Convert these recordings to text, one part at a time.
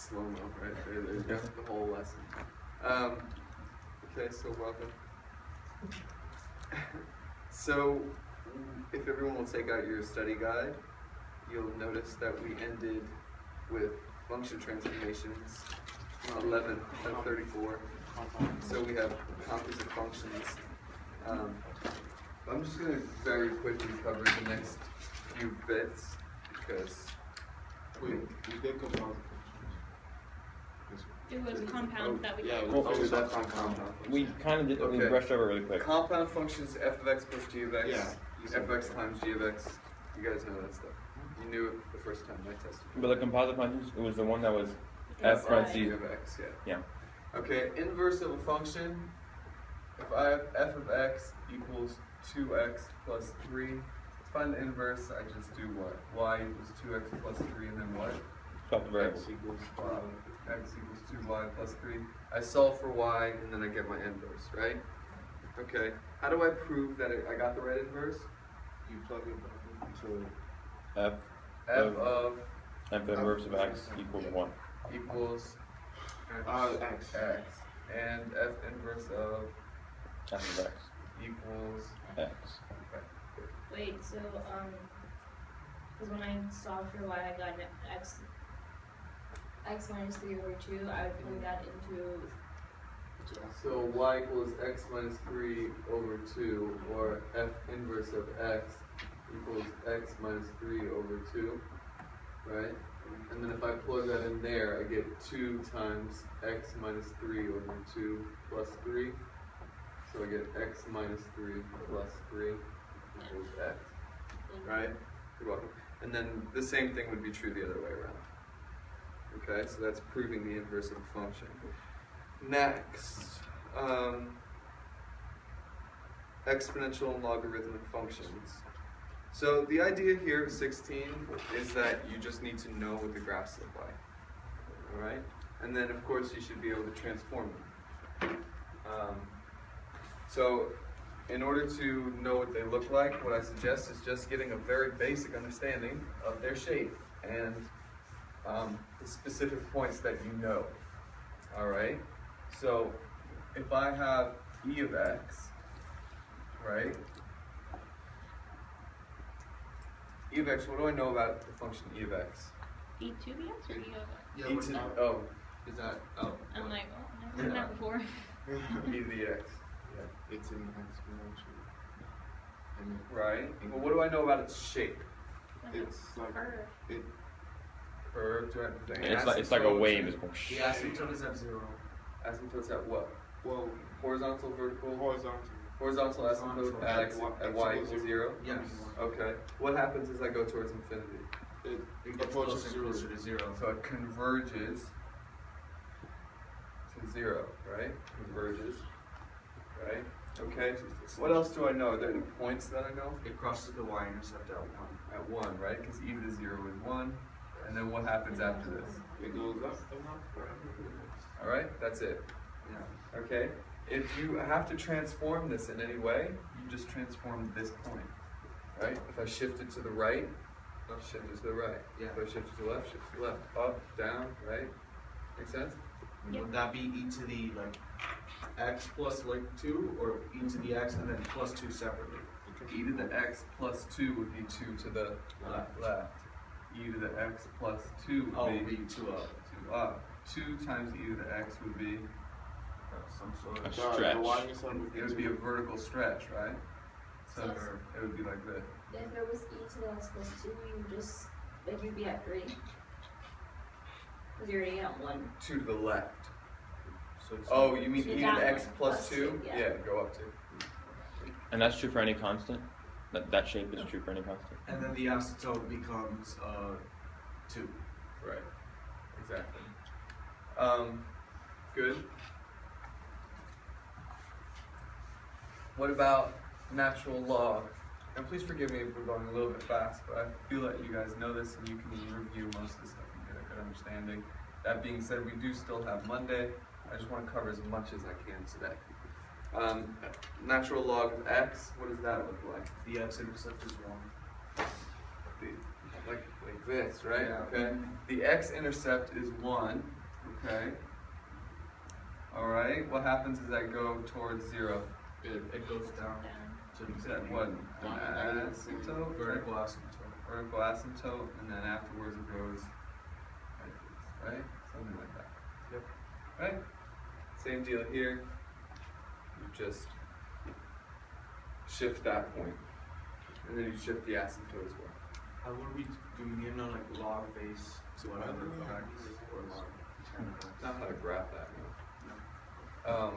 slow-mo, right? There's the whole lesson. Okay, so welcome. So, if everyone will take out your study guide, you'll notice that we ended with function transformations, 11 of 34. So we have composite functions. I'm just going to very quickly cover the next few bits because we did compound functions. It was compound that we did. That's on compound. We kind of did. Okay. We brushed over really quick. Compound functions: f of x plus g of x. Yeah. F of x times g of x. You guys know that stuff. You knew it the first time I tested. But the composite functions, it was the one that was f parentheses of x. Yeah. Okay. Inverse of a function. If I have f of x equals 2x plus 3, to find the inverse, I just do what? Y equals 2x plus 3, and then what? Swap the variables. X equals 2y plus 3. I solve for y, and then I get my inverse, right? Okay. How do I prove that I got the right inverse? You plug it into F of f inverse of x equals 1. Equals x. And f inverse of F of x equals x. Okay. Wait, so because when I solved for y, I got x minus 3 over 2. I would bring that into 2. So y equals x minus 3 over 2, or f inverse of x equals x minus 3 over 2, right? And then if I plug that in there, I get 2 times x minus 3 over 2 plus 3. So I get x minus 3 plus 3 equals x, right? You're welcome. And then the same thing would be true the other way around. Okay, so that's proving the inverse of a function. Next, exponential and logarithmic functions. So the idea here of 16 is that you just need to know what the graphs look like. All right? And then, of course, you should be able to transform them. So in order to know what they look like, what I suggest is just getting a very basic understanding of their shape and the specific points that you know. All right? So if I have e of x, right? E of x, what do I know about the function e of x? E to the x or e of x? Yeah, E to, oh, is that I'm like, oh, I've heard that before. e to the x. It's an exponential. Right. Well, what do I know about its shape? It's like Curve. it. Curve. It's like a wave. It's going The asymptote is at 0. Asymptote's at what? Well, Horizontal, vertical? horizontal. Horizontal asymptote at y equals 0? Yes. Okay. What happens as I go towards infinity? It gets closer and closer to 0. So it converges to 0, right? Converges, right? Okay. What else do I know? Are there any points that I know? It crosses the y-intercept at 1. At 1, right? Because e to the 0 is 1. And then what happens after this? It goes up and up forever. All right? That's it. Yeah. Okay? If you have to transform this in any way, you just transform this point. Right? If I shift it to the right, I'll shift it to the right. Yeah. If I shift it to the left, shift it to the left. Up, down, right? Make sense? Would that be e to the x plus 2, or e to the x and then plus 2 separately? E to the x plus 2 would be 2 to the left. E to the x plus 2 would be 2 up. 2 up. 2 times e to the x would be Some sort a of stretch. it would be a vertical stretch, right? So So it would be like this. if it was e to the x plus 2, you just, like, you'd be at 3. Because you're already at 1. 2 to the left. So it's Oh, you mean So e to that the x one, plus plus 2? two, yeah. Go up 2. And that's true for any constant? That shape is true for any constant? and then the asymptote becomes 2. Right. Exactly. Good. What about natural log? And please forgive me if we're going a little bit fast, but I feel that you guys know this and you can review most of the stuff and get a good understanding. That being said, we do still have Monday. I just want to cover as much as I can today. Natural log of x, what does that look like? The x-intercept is 1. Wait, like this, right? Yeah. Okay. The x-intercept is 1. Okay. All right. What happens as I go towards 0? It goes down to Is that what? Down to An negative asymptote? vertical asymptote. Vertical asymptote, and then afterwards it goes like this, right? Something like that. Yep. Right? Same deal here. You just shift that point, and then you shift the asymptote as well. How would we do we know like log base whatever x or log 10 of x? Not how to graph that, no.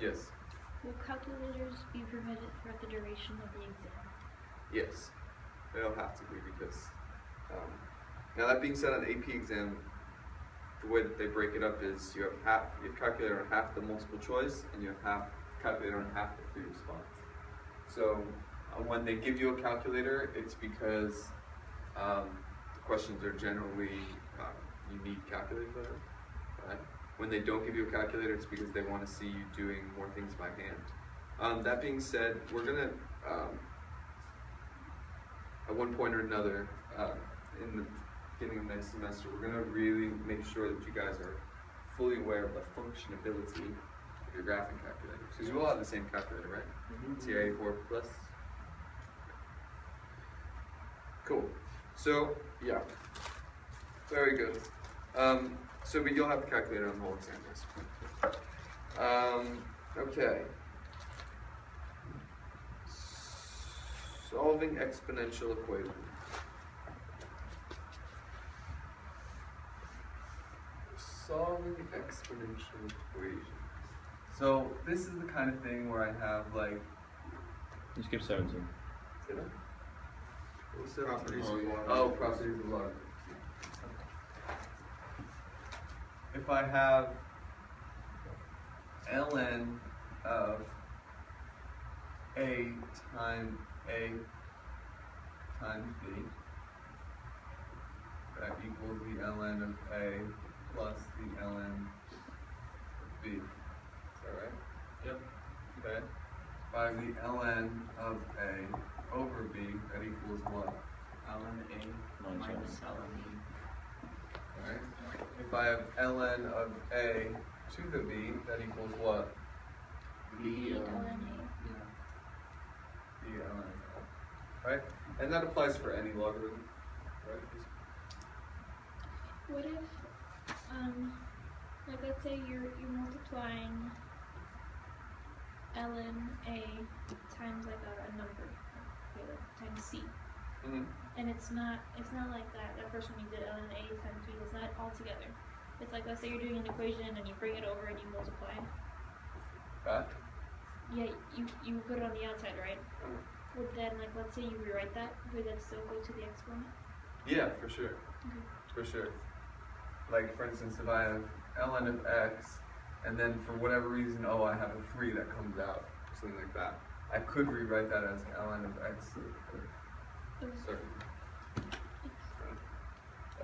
Yes. Will calculators be permitted throughout the duration of the exam? Yes. They'll have to be because, now that being said, on the AP exam, the way that they break it up is you have calculator on half the multiple choice, and you have calculator on half the free response. So when they give you a calculator, it's because the questions are generally you need calculators for them, right? When they don't give you a calculator, it's because they want to see you doing more things by hand. That being said, we're gonna at one point or another in the beginning of next semester, we're gonna really make sure that you guys are fully aware of the functionability of your graphing calculators. Because you all have the same calculator, right? TI-84 plus. Cool. So yeah, very good. But you'll have the calculator on the whole exam, basically. Okay. Solving exponential equations. Solving exponential equations. So this is the kind of thing where I have like. You skip 17. Did I? What was that? Properties of Oh, logarithms. properties of logarithms. If I have ln of a times b, that equals the ln of a plus the ln of b. Is that right? Yep. Okay. If I have the ln of a over b, that equals what? ln a Minus minus ln b. Alright. If I have ln of a to the b, that equals what? B ln yeah. B ln a. Right? And that applies for any logarithm, right? What if, like let's say you're multiplying ln a times like a number, okay, like times c, Mm-hmm. and it's not like that first one you did ln a times b, it's not all together. It's like let's say you're doing an equation and you bring it over and you multiply. That? Yeah, you put it on the outside, right? Would then, like, let's say you rewrite that, would that still go to the exponent? Yeah, for sure. Okay. For sure. Like, for instance, if I have ln of x, and then for whatever reason, oh, I have a 3 that comes out, something like that, I could rewrite that as ln of x to the third.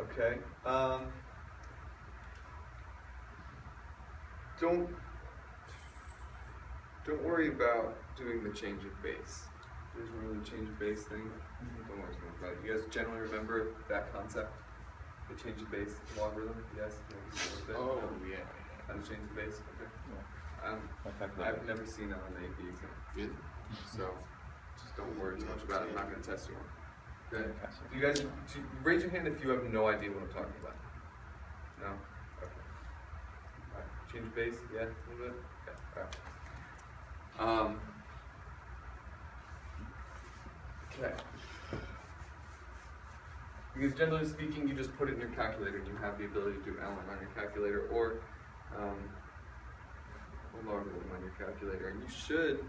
Okay. Okay. Don't worry about doing the change of base. There's really a change of base thing. Don't worry too much about it. You guys generally remember that concept? The change of base logarithm? Yes? Oh, yeah. How to change the base? Okay. My calculator. I've never seen that on the AP exam. Good. So just don't worry too much about it. I'm not going to test you on it. Okay. Okay. You guys, raise your hand if you have no idea what I'm talking about. No? Okay. Alright. Change base? Yeah? A little bit? Okay. Alright. Okay. Because generally speaking, you just put it in your calculator and you have the ability to do ln on your calculator or a logarithm on your calculator. And you should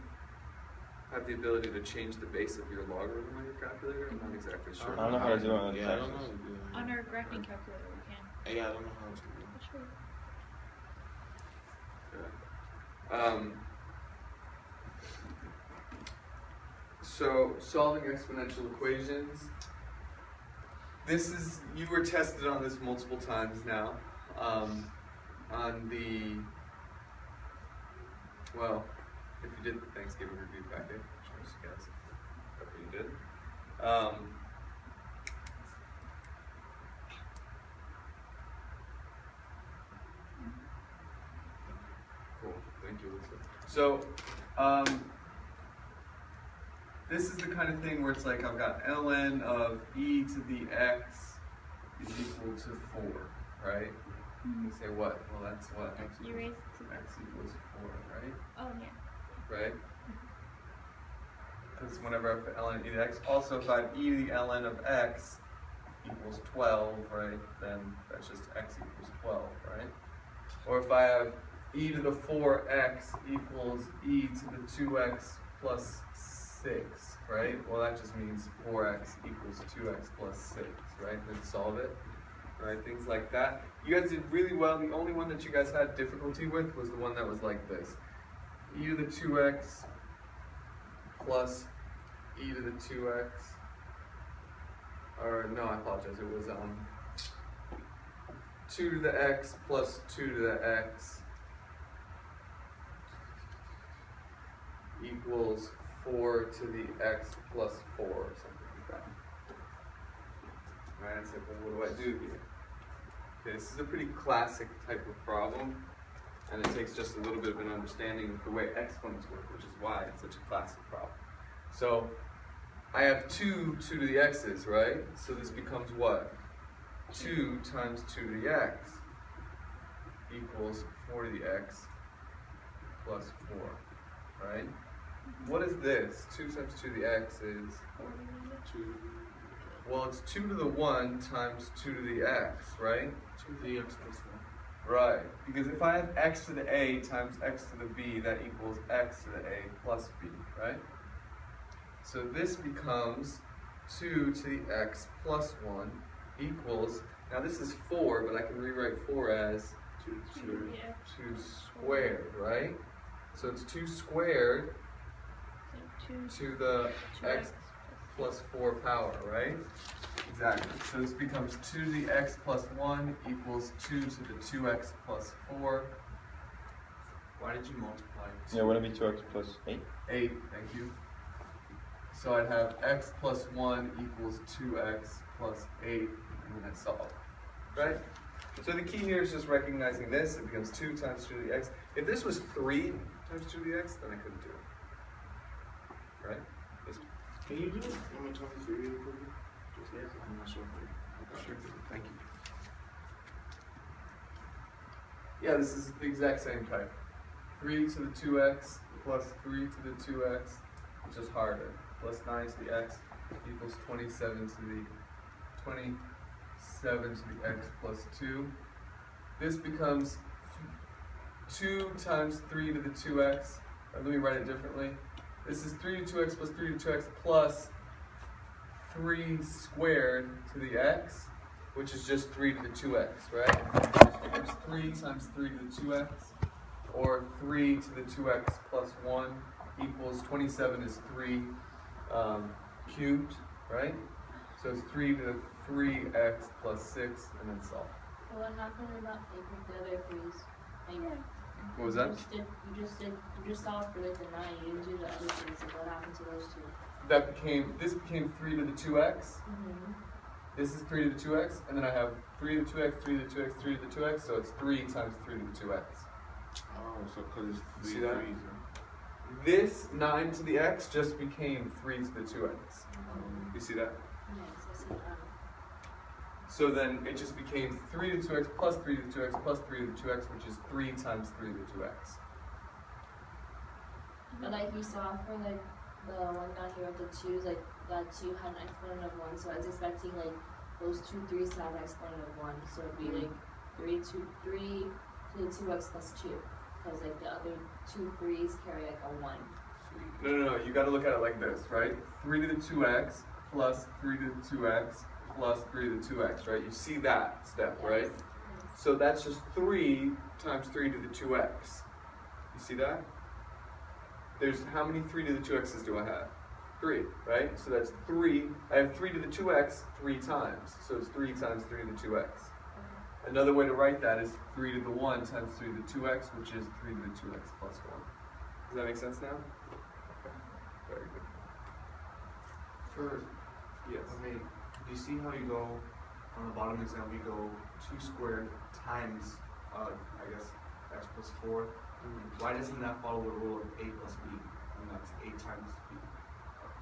have the ability to change the base of your logarithm on your calculator. I'm not exactly sure. I don't know how to do it on the Yeah, I don't know. Texas. On our graphing calculator, we can. Yeah, I don't know how to do it. That's right. So solving exponential equations. This is, you were tested on this multiple times now. On the, well, if you did the Thanksgiving review packet, which most of you guys, that's what you did. So, this is the kind of thing where it's like I've got ln of e to the x is equal to 4, right? You say what? Well, that's what? You raise to X equals 4, right? oh yeah. Right? Because whenever I put ln e to the x, also if I have e to the ln of x equals 12, right, then that's just x equals 12, right? Or if I have e to the 4x equals e to the 2x plus 6, right? Well, that just means 4x equals 2x plus 6, right? Then solve it, right? Things like that. You guys did really well. The only one that you guys had difficulty with was the one that was like this. E to the 2x plus e to the 2x. Or, no, I apologize. It was 2 to the x plus 2 to the x equals 4 to the x plus 4 or something like that. Right, I said, well, what do I do here? Okay, this is a pretty classic type of problem, and it takes just a little bit of an understanding of the way exponents work, which is why it's such a classic problem. So, I have 2 to the x's, right? So this becomes what? 2 times 2 to the x equals 4 to the x plus 4, right? What is this? 2 times 2 to the x is 2. Well, it's 2 to the 1 times 2 to the x, right? 2 to the x plus 1. Right, because if I have x to the a times x to the b, that equals x to the a plus b, right? So this becomes 2 to the x plus 1 equals, now this is 4, but I can rewrite 4 as 2 squared, right? So it's 2 squared So to the 2 x plus 4 power, right? Exactly. So this becomes 2 to the x plus 1 equals 2 to the 2x plus 4. Why did you multiply? Yeah, wouldn't it be 2x plus 8? 8, thank you. So I'd have x plus 1 equals 2x plus 8, and then I solve, right? So the key here is just recognizing this. It becomes 2 times 2 to the x. If this was 3 times 2 to the x, then I couldn't do it, right? Can you do it? I'm gonna talk you through it quickly. Just yes, I'm not sure. Sure. Thank you. Yeah, this is the exact same type. 3 to the 2x plus 3 to the 2x, which is harder, plus 9 to the x equals 27 to the x plus 2. This becomes 2 times 3 to the 2x. Or let me write it differently. This is 3 to 2x plus 3 to 2x plus 3 squared to the x, which is just 3 to the 2x, right? This becomes 3 times 3 to the 2x, or 3 to the 2x plus 1 equals 27 is 3 cubed, right? So it's 3 to the 3x plus 6, and then solve. So what happened about the other threes? Like, What was that? You just solved for like the 9, you didn't do the other things, so what happened to those two? This became 3 to the 2x. This is 3 to the 2x, and then I have 3 to the 2x, 3 to the 2x, 3 to the 2x, so it's 3 times 3 to the 2x. Oh, so because it's See 3 that? threes. This 9 to the x just became 3 to the 2x. You see that? Yes, I see that. So then it just became 3 to the 2x plus 3 to the 2x plus 3 to the 2x, which is 3 times 3 to the 2x. But like you saw for like the one down here with the 2s, like that 2 had an exponent of 1, so I was expecting like those 2 3s to have an exponent of 1, so it'd be like 3 to the 2x plus 2, because like the other 2 3s carry like a 1. No, you gotta look at it like this, right? 3 to the 2x plus 3 to the 2x plus 3 to the 2x, right? You see that step, right? So that's just 3 times 3 to the 2x. You see that? There's how many 3 to the 2x's do I have? 3, right? So that's 3. I have 3 to the 2x 3 times. So it's 3 times 3 to the 2x. Another way to write that is 3 to the 1 times 3 to the 2x, which is 3 to the 2x plus 1. Does that make sense now? Okay. Very good. For, Yes. I mean, do you see how you go, on the bottom example, you go 2 squared times, I guess, x plus 4, Why doesn't that follow the rule of a plus b? And that's a times b,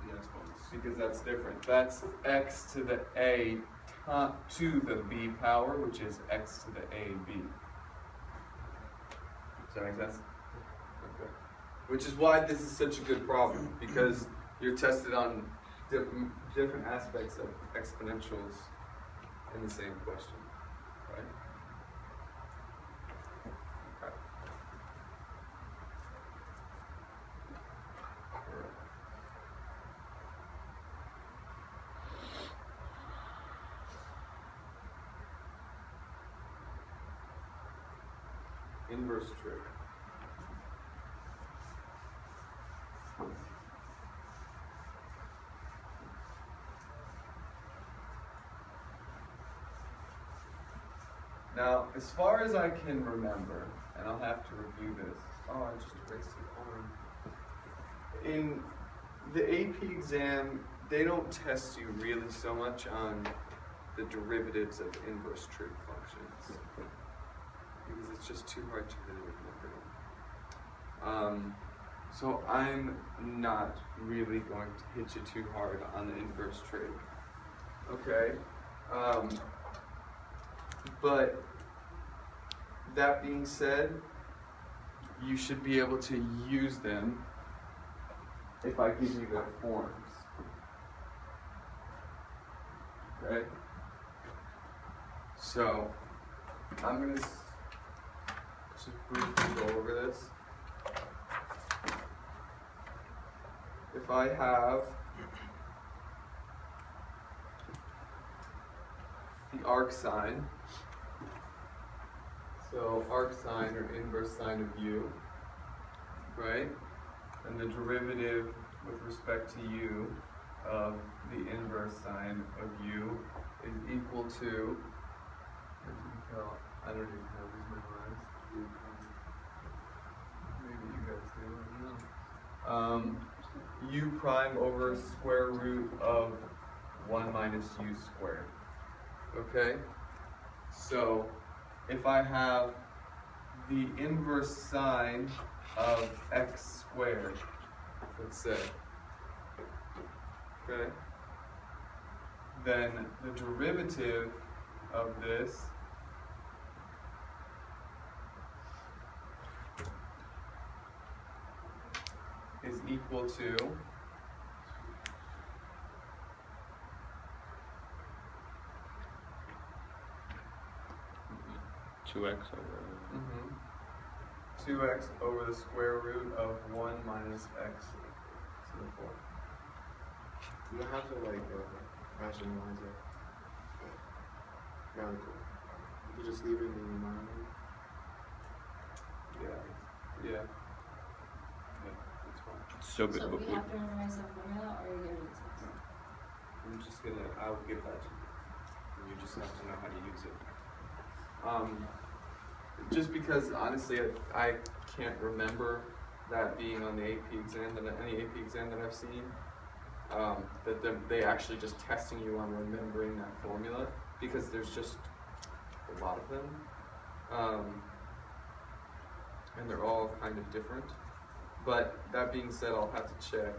the exponents. Because that's different. That's x to the a to the b power, which is x to the ab. Does that make sense? Okay. Which is why this is such a good problem, because you're tested on different aspects of exponentials in the same question, right? Okay. Inverse trig. Now, as far as I can remember, and I'll have to review this. Oh, I just erased the arm. In the AP exam, they don't test you really so much on the derivatives of inverse trig functions, because it's just too hard to really remember them. So I'm not really going to hit you too hard on the inverse trig. Okay. But that being said, you should be able to use them if I give you their forms. Okay? So, I'm going to just briefly go over this. If I have the arc sine, so arc sine or inverse sine of u, right? And the derivative with respect to u of the inverse sine of u is equal to, as you can tell, I don't even have these memorized. Maybe you guys do, I don't know. U prime over square root of 1 minus u squared. Okay? So, if I have the inverse sine of x squared, let's say, okay, then the derivative of this is equal to 2x over. 2x over the square root of 1 minus x to the 4th. You don't have to like rationalize it. Radical. You can just leave it in your mind. Yeah, that's fine. So, So we have to memorize the formula, or you're gonna use it? I'm just gonna, I'll give that to you. And you just have to know how to use it. Just because honestly, I can't remember that being on the AP exam, that any AP exam that I've seen, that they actually just testing you on remembering that formula, because there's just a lot of them, and they're all kind of different. But that being said, I'll have to check,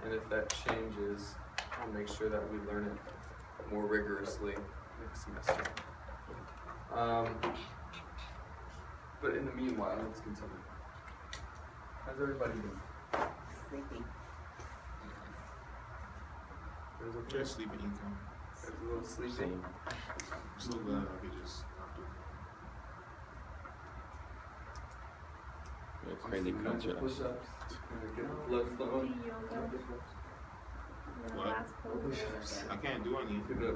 and if that changes, I'll make sure that we learn it more rigorously next semester. But in the meanwhile, let's continue. How's everybody doing? Sleepy. There's a Just sleep and eat them. There's a little sleepy. same. I'm so glad I could just not do Yeah, crazy concert. Push-ups. Get the blood Do flowing. yoga. The What? last pose. Push-ups. I can't do any. Do the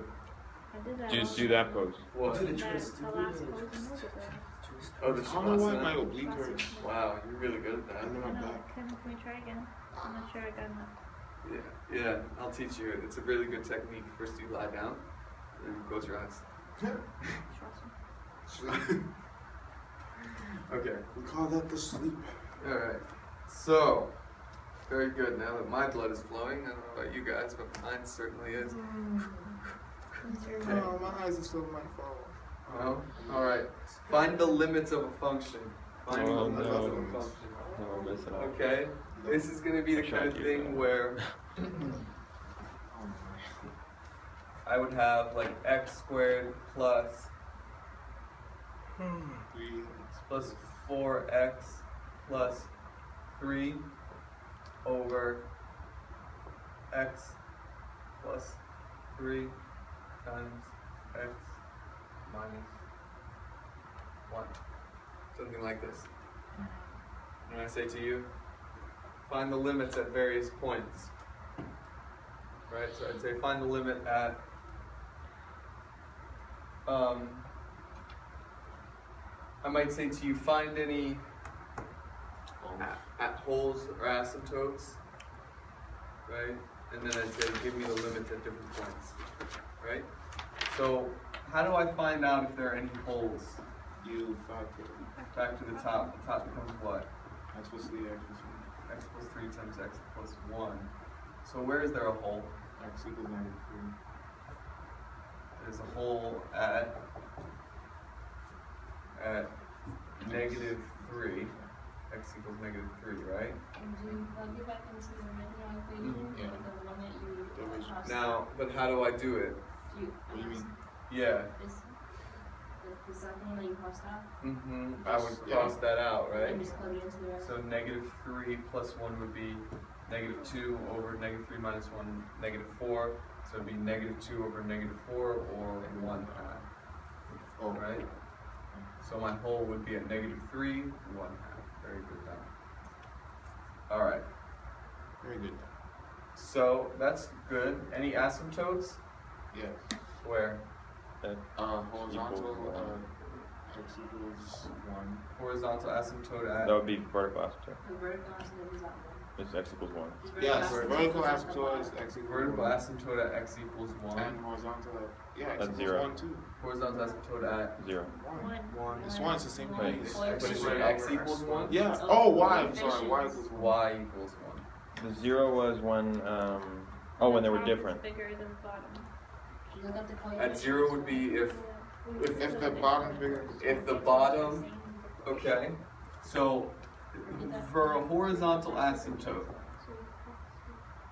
I did that. Just all- do that pose. what? The last pose in yoga class. Oh, the I don't know why my shavasana. oblique hurts. Wow, you're really good at that. I know I I'm know. back. Can we try again? I'm not sure I got enough. Yeah, I'll teach you. It's a really good technique. First you lie down, then you close your eyes. Trust me. Sleep. Okay. We call that the sleep. Alright. So, very good. Now that my blood is flowing, I don't know about you guys, but mine certainly is. Oh, my eyes are still my fault. Well, alright. Find the limits of a function Finding Oh, the no. function. function. No, we're missing out. Okay, this is gonna be the kind of thing where I would have like x squared plus 4x plus 3 over x plus 3 times x minus 1. Something like this. And I say to you, find the limits at various points. Right, so I'd say find the limit at I might say to you, find any at holes or asymptotes, right? And then I'd say, give me the limits at different points, right? So, how do I find out if there are any holes? You factor Back to the top. The top becomes what? x plus 3 x plus 1. X plus 3 times x plus 1. So where is there a hole? X equals negative 3. There's a hole at negative 3. X equals negative 3, right? And do you plug it back into the original equation, Yeah. or the one that you The original. crossed Now, but how do I do it? out? You, What do you mean? Yeah. the second one that you crossed out, I would cross that out, right? and just plug it into the rest. So negative 3 plus 1 would be negative 2 over negative 3 minus 1, negative 4. So it would be negative 2 over negative 4 or 1 half. Oh, Right? So my hole would be at negative 3, 1 half. Very good, Don. Alright. very good. So that's good. Any asymptotes? Yes. Where? Horizontal, x equals 1. Horizontal asymptote at? That would be vertical asymptote. The vertical asymptote is that one. It's x equals 1. The Yes, vertical vertical asymptote is at the asymptote is bottom. x equals Vertical 1. asymptote at x equals 1. And horizontal, yeah, x That's equals 0. 1 too. Horizontal asymptote at 0. 1. It's 1, it's the same One. place. Or But is just it x equals 1? Yeah. So Oh, y. I'm coefficients. sorry. Y equals 1. Y equals 1. The 0 was when, when they were different. Bigger than the bottom. You look at the At coefficients. 0 would be if If the bottom's bigger. If the bottom, okay, so for a horizontal asymptote,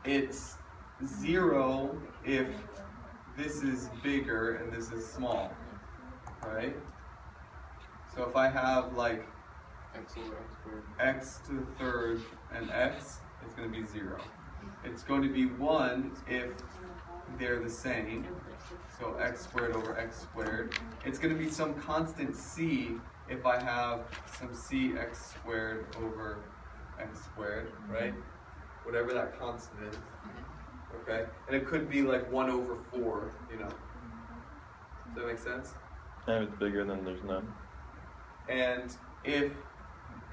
it's 0 if this is bigger and this is small, right? So if I have like X over x squared. x to the third and x, it's going to be 0. It's going to be 1 if they're the same. So x squared over x squared. It's going to be some constant c if I have some c x squared over x squared, right? Whatever that constant is. Okay? And it could be like 1 over 4, you know. Does that make sense? And if it's bigger, then there's none. And if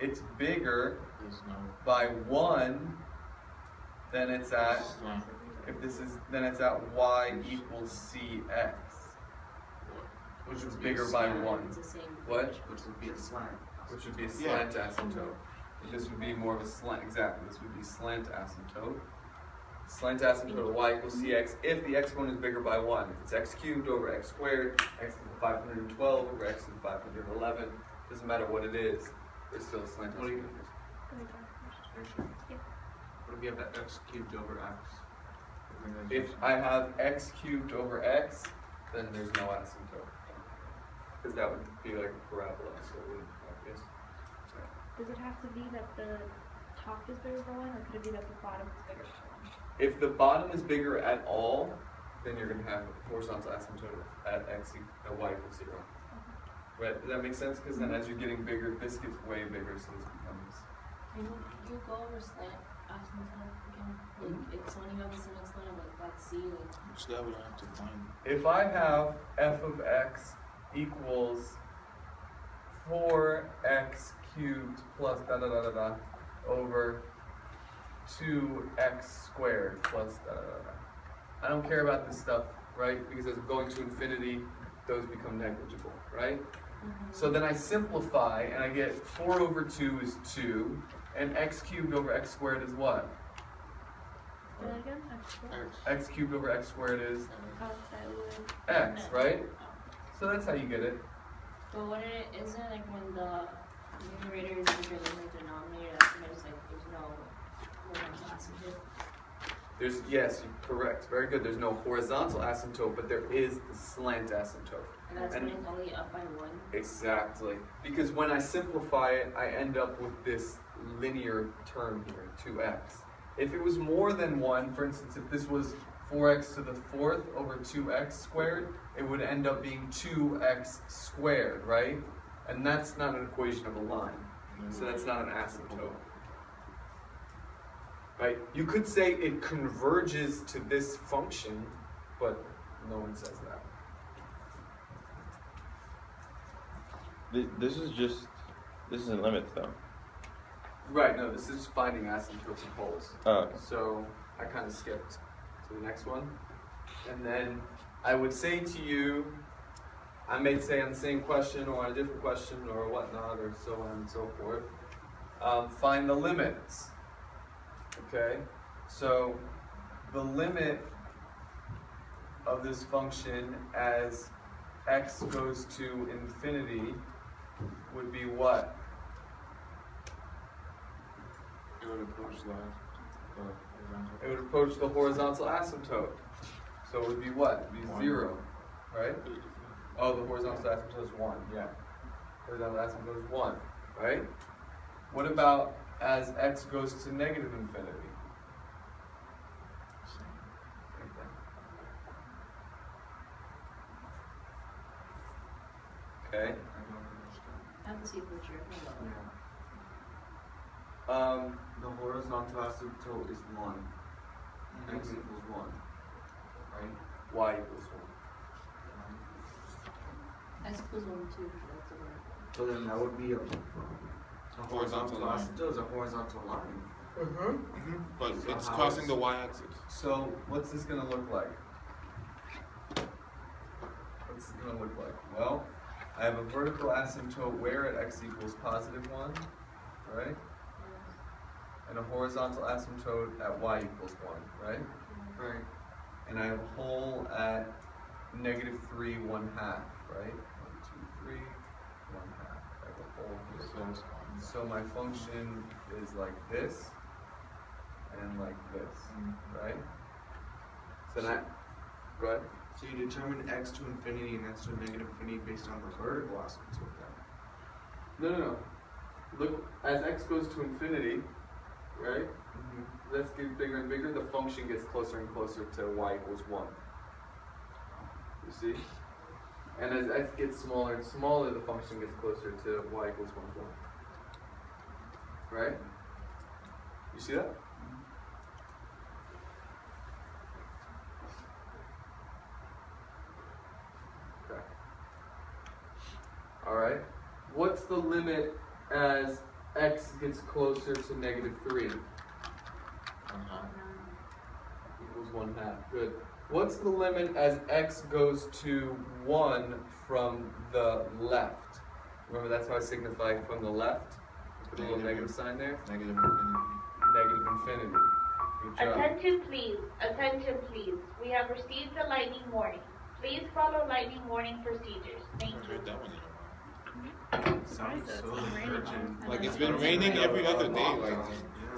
it's bigger There's no. by 1, then it's at, It's not. if this is, then it's at y equals cx, which is bigger by 1. It's the same. What? Which would be a slant. Which would be a slant asymptote. This would be more of a slant, exactly, this would be slant asymptote. Slant asymptote of y equals cx if the exponent is bigger by 1. If it's x cubed over x squared, x to the 512 over x to the 511, doesn't matter what it is, it's still a slant What do you- asymptote. What if you have that x cubed over x? If I have x cubed over x, then there's no asymptote. Because that would be like a parabola, so it would, I guess. Does it have to be that the top is bigger than 1, or could it be that the bottom is bigger than 1? If the bottom is bigger at all, then you're going to have a horizontal asymptote at y equals 0. Right? Does that make sense? Because then as you're getting bigger, this gets way bigger, so this becomes. Can you go over slant asymptote again? Like, it's when you have the same exponent, like that c, like. Which that would have to find. If I have f of x equals 4x cubed plus da da da da da over 2x squared plus da da da da. I don't care about this stuff, right? Because as I'm going to infinity, those become negligible, right? So then I simplify and I get 4 over 2 is 2, and x cubed over x squared is what? Say that again? X. X cubed over x squared is Oh, that would. x, right? So that's how you get it. But what it isn't like when the numerator Yes, you're correct. Very good. There's no horizontal asymptote, but there is the slant asymptote. And that's when it's only up by 1. Exactly. Because when I simplify it, I end up with this linear term here, 2x. If it was more than 1, for instance, if this was 4x to the 4th over 2x squared, it would end up being 2x squared, right? And that's not an equation of a line. So that's not an asymptote. Right? You could say it converges to this function, but no one says that. This isn't limits though. Right, no, this is finding asymptotes and poles. Oh, okay. So I kind of skipped to the next one. And then I would say to you, I may say on the same question or on a different question or whatnot or so on and so forth. Find the limits. Okay, so the limit of this function as x goes to infinity would be what? It would approach the horizontal. It would approach the horizontal asymptote. So it would be what? It would be 1. 0, right? Oh, the horizontal asymptote is 1, yeah. Horizontal asymptote is 1, right? What about as x goes to negative infinity? Same thing. Okay. I have to see what you're talking The horizontal asymptote is 1. X equals 1. Right? Y equals 1. X equals 1, 2. That's a word. So then that would be a Horizontal line. asymptote is a horizontal line. But So it's how crossing is- the y-axis. So what's this going to look like? What's this going to look like? Well, I have a vertical asymptote where at x equals positive 1, right? And a horizontal asymptote at y equals 1, right? Right. And I have a hole at negative 3, 1/2, right? 1, 2, 3, 1/2. I have a hole here. So my function is like this and like this, right? So now, go ahead. So you determine x to infinity and x to negative infinity based on the vertical asymptote then? No. Look, as x goes to infinity, right? Let's get bigger and bigger. The function gets closer and closer to y equals 1. You see? And as x gets smaller and smaller, the function gets closer to y equals 1. Right? You see that? Okay. Alright. What's the limit as x gets closer to negative 3? Equals 1/2. Good. What's the limit as x goes to 1 from the left? Remember, that's how I signify from the left. Put a little negative sign there. Negative infinity. Negative infinity. Good job. Attention please. We have received the lightning warning. Please follow lightning warning procedures. Thank I've you. heard that one in a while. Sounds So it's so been raining. urgent. Like it's been raining every other day. Like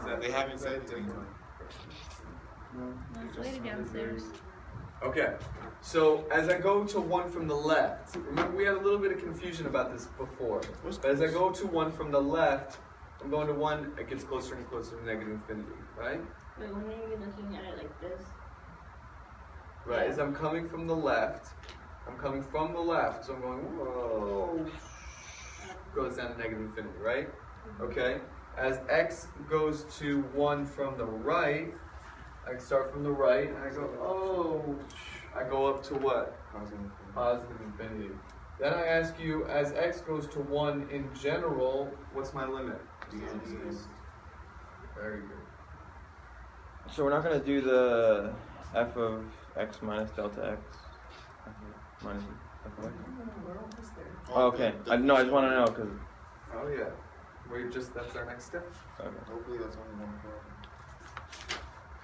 Yeah. they haven't said anything. No, it's waiting downstairs. Okay, so as I go to 1 from the left, remember we had a little bit of confusion about this before. But as I go to 1 from the left, I'm going to 1, it gets closer and closer to negative infinity, right? Wait, when are you looking at it like this? Right, as I'm coming from the left, so I'm going, whoa, goes down to negative infinity, right? Okay, as x goes to 1 from the right, I start from the right, and I go, oh, I go up to what? Positive infinity. Then I ask you, as x goes to 1 in general, what's my limit? Very good. So we're not gonna do the f of x minus delta x minus f of x. Oh, okay. I just want to know because. Oh yeah. That's our next step. Okay. Hopefully that's only one problem.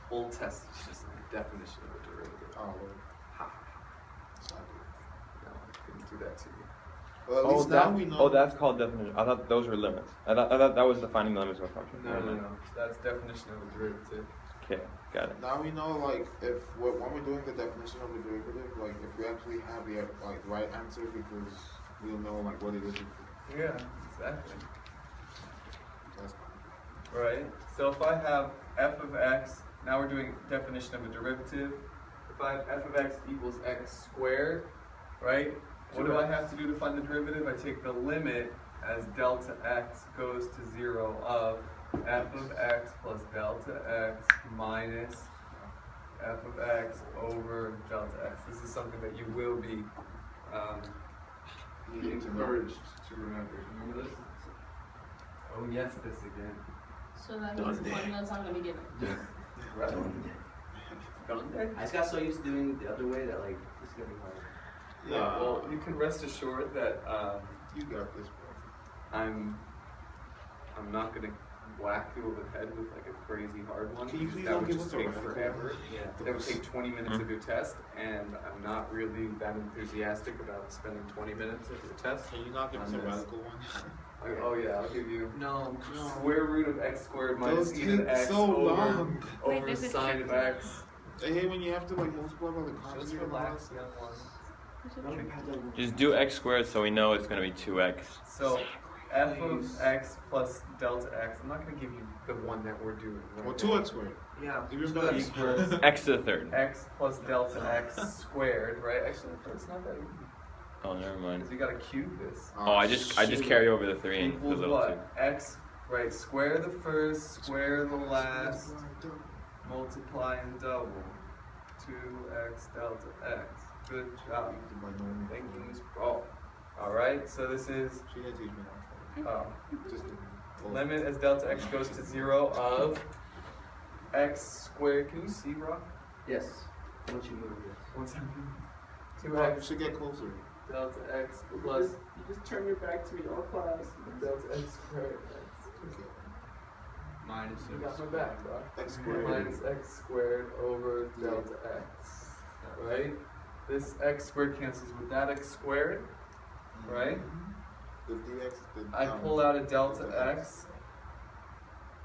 Whole test is just a definition of a derivative. Oh, well. Ha. Sorry. No, I couldn't do that to you. Well, at Oh, least now we know. oh, that's called definition. I thought those were limits. I thought that was defining the limits of a function. No. That's definition of a derivative. Okay, got it. Now we know, like, if when we're doing the definition of a derivative, like, if we actually have the like right answer, because we'll know like what it is. Yeah, exactly. That's Right? So if I have f of x, now we're doing definition of a derivative. If I have f of x equals x squared, right? What do I have to do to find the derivative? I take the limit as delta x goes to 0 of f of x plus delta x minus f of x over delta x. This is something that you will be encouraged to remember. Remember this? Oh yes, this again. So that means formulas aren't gonna be given. Right. Donde? I just got so used to doing it the other way that like it's gonna be hard. Yeah, well, you can rest assured that you got this, bro. I'm not gonna whack you over the head with like a crazy hard one. Can you because please that don't would give just us a take radical forever. Yeah. That would take 20 minutes of your test, and I'm not really that enthusiastic about spending 20 minutes of your test. Can you not give us a on this. radical one? Oh yeah, I'll give you No. square root of x squared minus Those e to the take x so over, long. Wait, over there's a sine trick of to that. x. I hate when you have to like multiply by the Just conjugate. relax, young one. Just do x squared so we know it's gonna be 2x. So f of x plus delta x. I'm not going to give you the one that we're doing. Right Well, now. 2x squared. Yeah. Even So better. equals X to the third. x plus delta x squared, right? Actually, it's not that easy. Oh, never mind. Because you got to cube this. Oh, I just carry over the 3 and the Equals little 2. what? X, right? Square the first, square the last, multiply and double. 2x delta x. Good job. Thank you, Sprawl. Alright, so this is She didn't teach me that. Just limit as delta x goes to 0 of x squared. Can you see, Rock? Yes. Once you move this. What's happening? You 2x should get closer. delta x plus. You just turn your back to me all class. Delta x squared. Minus You got my back, bro. X squared. Minus x squared over delta x. Right? This x squared cancels with that x squared. Right? The dx. I pull out a delta x.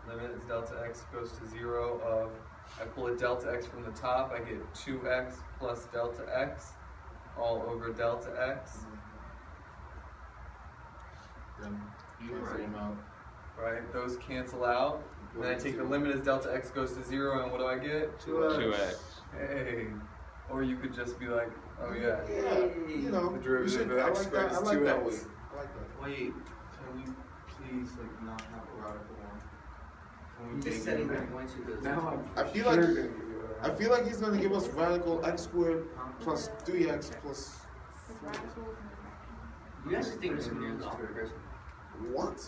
Limit as delta x goes to 0 of. I pull a delta x from the top. I get 2x plus delta x all over delta x. Then cancel them out. Right? Those cancel out. And then I take the limit as delta x goes to 0, and what do I get? 2x. Hey. Or you could just be like, oh yeah. Yeah, you know, The derivative we should, of I x like that. squared I is like that 2x. way. I like that. Wait, can we please like not have a radical one? Can we You just take said it it back? when you went to the. Now I feel like I feel like he's gonna give us radical x squared plus 3x plus With radicals and You guys just think this is near the opposite person. what?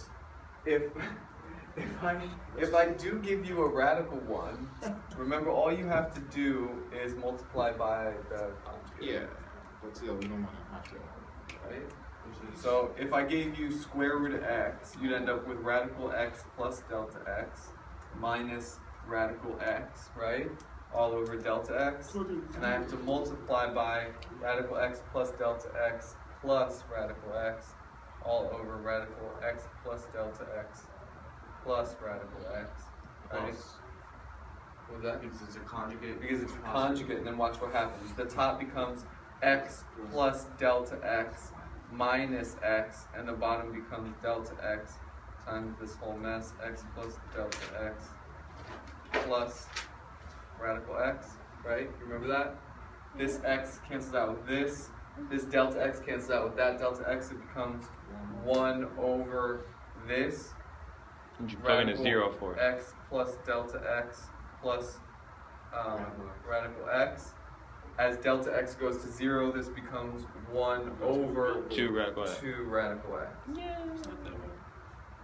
If I do give you a radical one, remember all you have to do is multiply by the conjugate. Yeah, but still, we don't want to have to. Right? So if I gave you square root of x, you'd end up with radical x plus delta x minus radical x, right? All over delta x. And I have to multiply by radical x plus delta x plus radical x all over radical x plus delta x plus radical x. Right? Plus. What was that? Because it's a conjugate. Because it's a conjugate, and then watch what happens. The top becomes x plus delta x minus x, and the bottom becomes delta x times this whole mess, x plus delta x plus radical x, right? You remember that? This x cancels out with this delta x cancels out with that delta x, it becomes 1 over this. And you plug in a Radical 0 for it. X plus delta x plus radical x. As delta x goes to 0, this becomes 1 over 2 radical x. 2 radical x.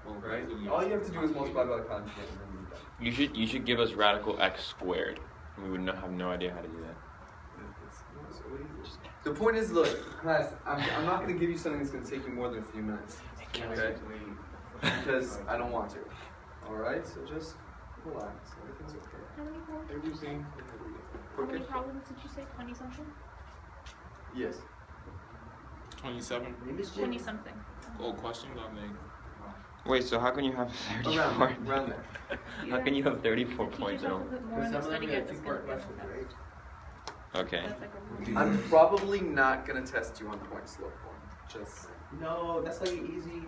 Well, Right? All you have to do is multiply by the conjugate and then you're done. You should give us radical x squared. We would have no idea how to do that. It's so easy. The point is, look, class, I'm not going to give you something that's going to take you more than a few minutes. Okay? Because I don't want to. Alright? So just relax. Everything's okay. how many problems? everything. How many problems did you say? 20 something? Yes. 27. Maybe it's 20 something. Oh, questions on the. Wait, so how can you have 34? Around there. How can you have 34 Teach points in yourself all? a bit more Because and some of study them are get this two-part good. questions, right? Okay. That's like a rule. I'm probably not gonna test you on point slope form. Just No, that's like easy.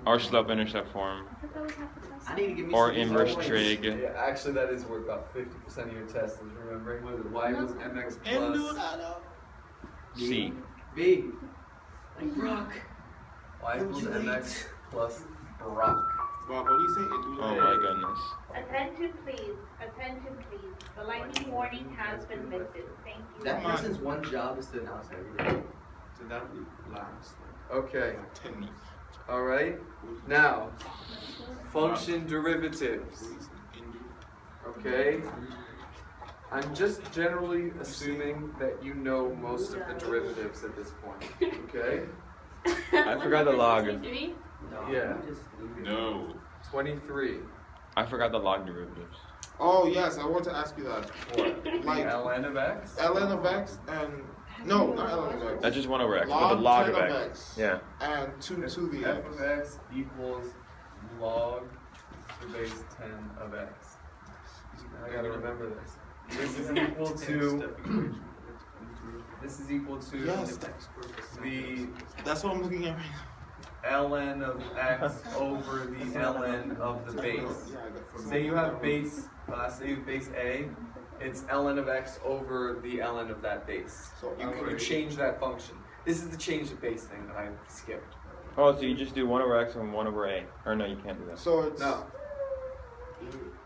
Or slope intercept form. I thought that was half the test. I need to give me Or some inverse points. trig. yeah, actually that is worth about 50% of your test is remembering whether y was mx plus C. B. Like Brock. y equals mx plus Brock. But what do you say? Oh my goodness. Attention please, attention please. The lightning warning has been lifted. Thank you. That person's one job is to announce everything. So that would last Okay, like 10 minutes. alright. Now, function derivatives. Okay? I'm just generally assuming that you know most of the derivatives at this point. Okay? I forgot the log. Did we? No, Yeah. you just leave it. No. 23. I forgot the log derivatives. Oh yes, I want to ask you that. What? Like ln of x? ln of x and no, not ln of x. That's just 1 over x, but the log 10 of x. Yeah. And 2 to the f x. of x equals log to the base 10 of x. I gotta remember this. This is equal to. This is equal to Yes, the that's what I'm looking at right ln of x over the ln of the base. Say you have base, say you have base a, it's ln of x over the ln of that base. So You change that function. This is the change of base thing that I skipped. Oh, so you just do 1 over x and 1 over a. Or no, you can't do that. So it's No,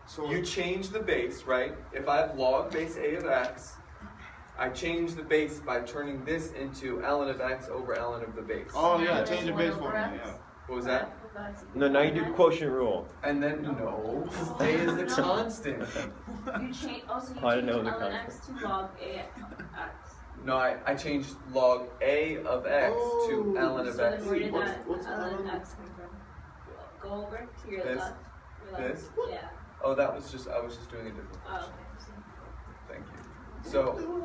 So you change the base, right? If I have log base a of x, I change the base by turning this into ln of x over ln of the base. oh yeah, There's change the one base over formula. x. Yeah. What was that? No, now you do quotient rule. And then no, a is the constant. You change also you I didn't change know the ln x to log a x. No, I changed log a of x Oh, to ln of So x. then where did What's- that what's ln ln? x come from? Go over to your This? left. Your left. This? Yeah. Oh, that was just, I was just doing a different Oh, function. okay. Thank you. So,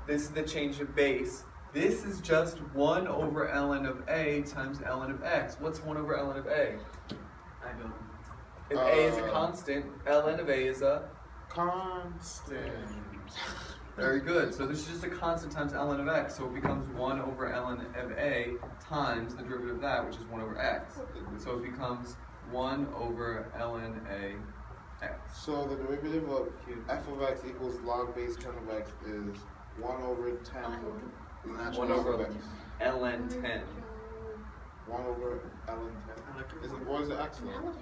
this is the change of base. This is just 1 over ln of a times ln of x. What's 1 over ln of a? I don't. If a is a constant, ln of a is a Constant. very good. So this is just a constant times ln of x. So it becomes 1 over ln of a times the derivative of that, which is 1 over x. So it becomes 1 over ln a x. So the derivative of f of x equals log base 10 of x is 1 over 10 the natural 1 log over of x. ln 10. 1 over ln 10. Isn't what is the x log?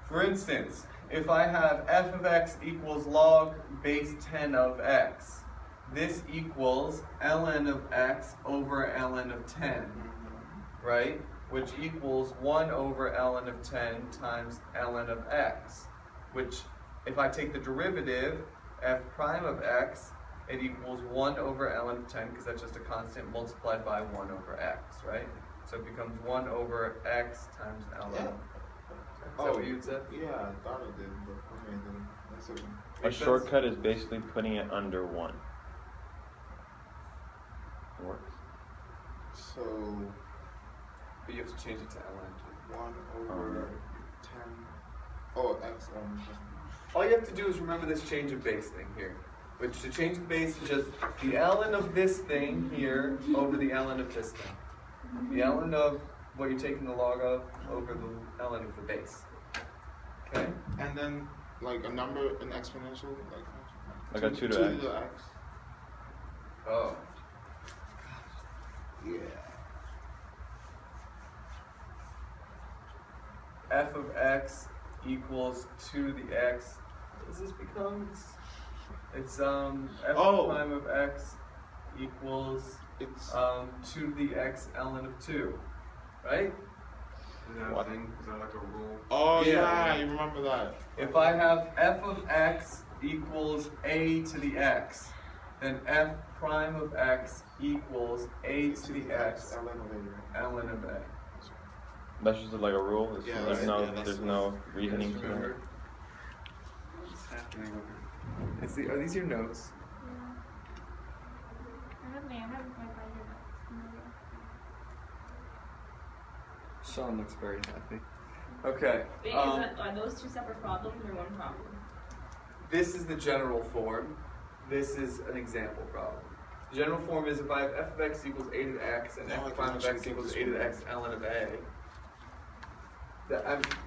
For instance, if I have f of x equals log base 10 of x, this equals ln of x over ln of 10, right? Which equals 1 over ln of 10 times ln of x, which if I take the derivative, f prime of x, it equals 1 over ln of 10, because that's just a constant multiplied by 1 over x, right? So it becomes 1 over x times ln. Yeah. Is that what you said? Yeah, I thought it did, but okay, then that's okay. A Makes sense? shortcut is basically putting it under 1. It works. So But you have to change it to ln. 1 over 10. Oh, x All you have to do is remember this change of base thing here. Which to change the base is just the ln of this thing here over the ln of this thing. The ln of what you're taking the log of over the ln of the base. Okay? And then like a number, an exponential, Like a 2 to 2 x. to the x. Oh. Yeah. F of x equals 2 to the x. What does this become? It's f Oh. prime of x equals It's 2 to the x ln of 2. Right? Is that What? a thing? Is that like a rule? oh Yeah. yeah, you remember that. If I have f of x equals a to the x, then f prime of x equals a to the x ln of a, right? ln of a. That's just like a rule. It's, Yeah, there's right, no, yeah, that's there's the- no You reasoning guys to remember? it. What's happening over here? Are these your notes? I have my binder notes. Sean looks very happy. Okay. Wait, are those two separate problems or one problem? This is the general form. This is an example problem. The general form is if I have f of x equals a to the x and f prime of x equals a to the x ln of a,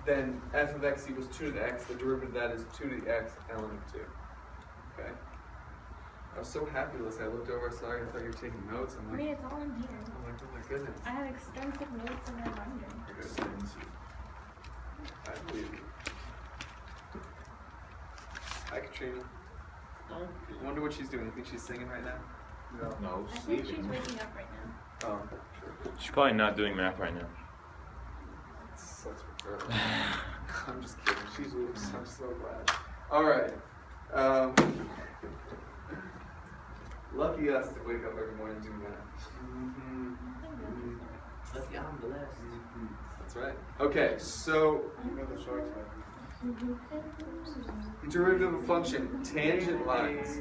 then f of x equals 2 to the x, the derivative of that is 2 to the x ln of 2. Okay? I was so happy, Liz. I looked over, sorry, I thought you were taking notes. I'm I like, mean, it's all in here. oh my goodness. I have extensive notes in my binder. I believe you. Hi, Katrina. I wonder what she's doing. You think she's singing right now? No, I think she's waking up right now. Oh, sure. She's probably not doing math right now. Such a girl. I'm just kidding. She's loose. I'm so glad. All right. Lucky us to wake up every morning and do that. Lucky I'm blessed. That's right. Okay, so You know the sharks have. derivative of a function, tangent lines.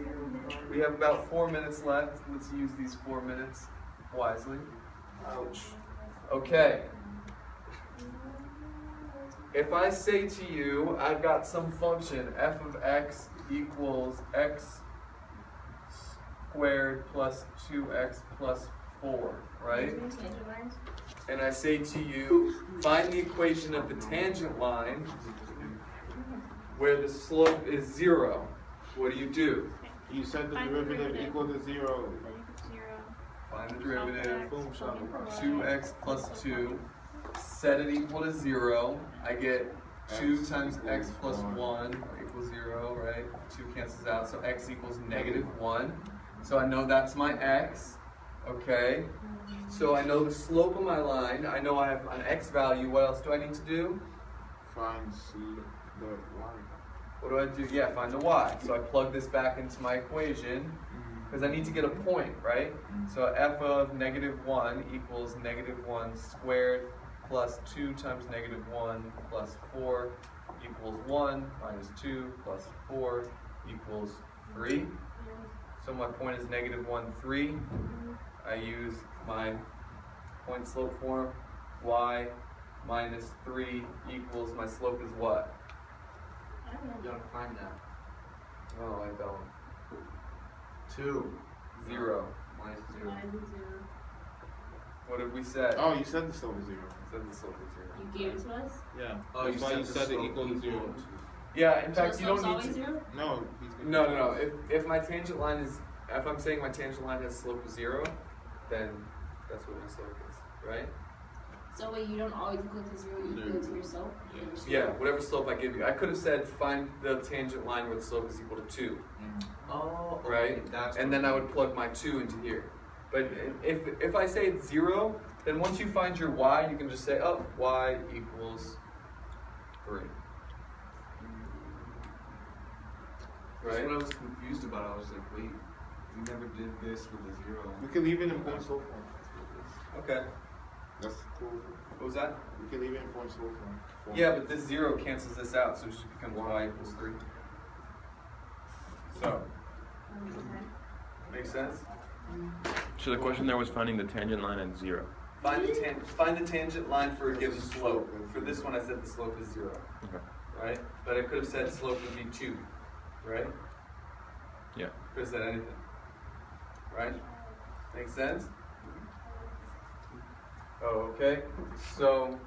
We have about 4 minutes left. Let's use these 4 minutes wisely. Ouch. Okay. If I say to you, I've got some function, f of x equals x squared plus 2x plus 4, right? And I say to you, find the equation of the tangent line where the slope is 0. What do? You said the Find the derivative derivative. equal to 0. Find the derivative. Boom, shot. 2x plus 2. Set it equal to 0. I get 2 times x plus 1 equals 0, right? 2 cancels out, so x equals -1. So I know that's my x, okay? So I know the slope of my line. I know I have an x value. What else do I need to do? Find the line. What do I do? Yeah, find the y. So I plug this back into my equation because I need to get a point, right? So f of -1 equals -1 squared plus 2 times -1 plus 4 equals 1 minus 2 plus 4 equals 3. So my point is -1, 3. I use my point slope form. Y minus 3 equals, my slope is what? You don't find that. Oh, I don't. 2. 0. Minus 0. What did we say? Oh, you said the slope is 0. Said the slope is 0. You gave it to us? Yeah. Oh, That's why you said it equal to 0. Yeah, in So fact, the you don't slope's need always to. 0? No, he's gonna No. If my tangent line is, if I'm saying my tangent line has slope of 0, then that's what my slope is, right? So wait, you don't always equal to 0, you equal to your slope? Yeah, whatever slope I give you. I could have said find the tangent line where the slope is equal to 2, Oh, okay, right? that's And then I would plug my 2 into here. But if I say it's 0, then once you find your y, you can just say, oh, y equals 3. That's Right? what I was confused about. I was like, wait, we never did this with a 0. We can leave it in point slope form. Okay. That's cool. What was that? We can leave it in point slope form. Yeah, but this 0 cancels this out, so it just becomes y equals 3. So, makes sense? So the question there was finding the tangent line at 0. Find the tangent line for a given slope. For this one, I said the slope is 0. Okay. Right? But I could have said slope would be 2. Right? Yeah. Could have said anything. Right? Makes sense? Oh, okay. So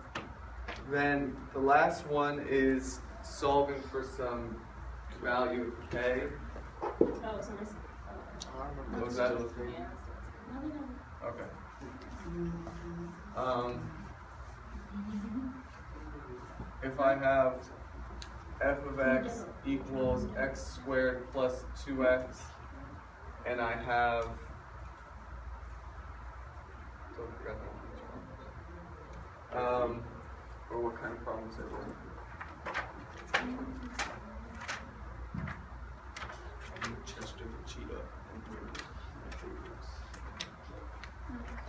then the last one is solving for some value of k. Oh, so we're. What was that? Yeah. Okay. If I have f of x equals x squared plus 2x, and I have, totally forgot that one. Or what kind of problems are there? Chester the cheetah.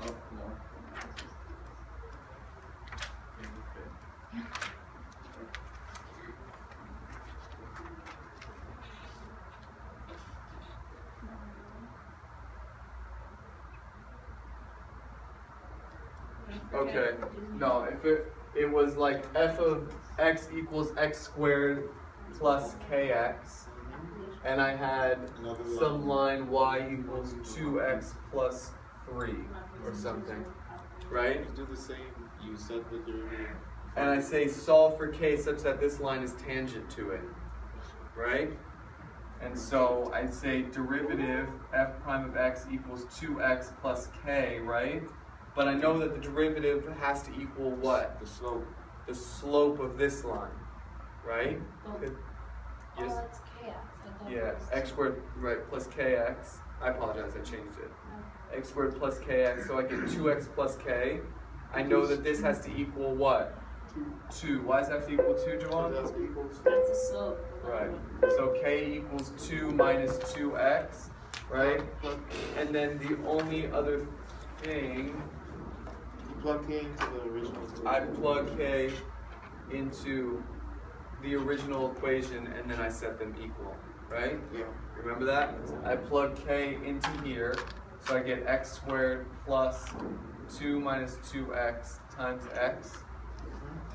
Oh, no. Okay. No, if it it was like f of x equals x squared plus kx, and I had Another some line y equals 2x plus 3 or something, right? You do the same. You set the derivative. And I say solve for k such that this line is tangent to it, right? And so I say derivative f prime of x equals 2x plus k, right? But I know that the derivative has to equal what? The slope. The slope of this line, right? Oh, Yes. that's kx. I thought it Yeah, was- x squared, right, plus kx. I apologize, I changed it. X squared plus kx, so I get 2x plus k. I know that this has to equal what? 2. Why does it have to equal 2, So Javon? that's equals. That's the slope. Right. So k equals 2 minus 2x, right? And then the only other thing, You plug K into the original. I plug k into the original equation and then I set them equal, right? Yeah. Remember that? I plug k into here, so I get x squared plus 2 minus 2x times x.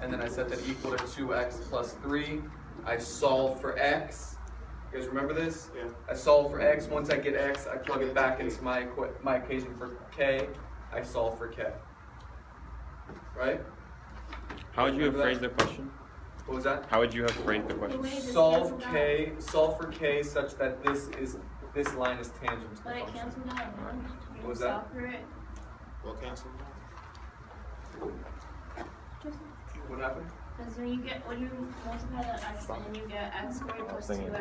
And then I set that equal to 2x plus 3. I solve for x. You guys remember this? Yeah. I solve for x. Once I get x, I plug it back into my equation for k. I solve for k. Right? How would you have Remember phrased that? the question? What was that? How would you have phrased the question? Wait, this Solve canceled k. Solve for k such that this line is tangent to the But it function. canceled out at 1. What was that? Solve for it. Well, cancel now. What happened? Because when you multiply that x and then you get x squared plus thinking 2x.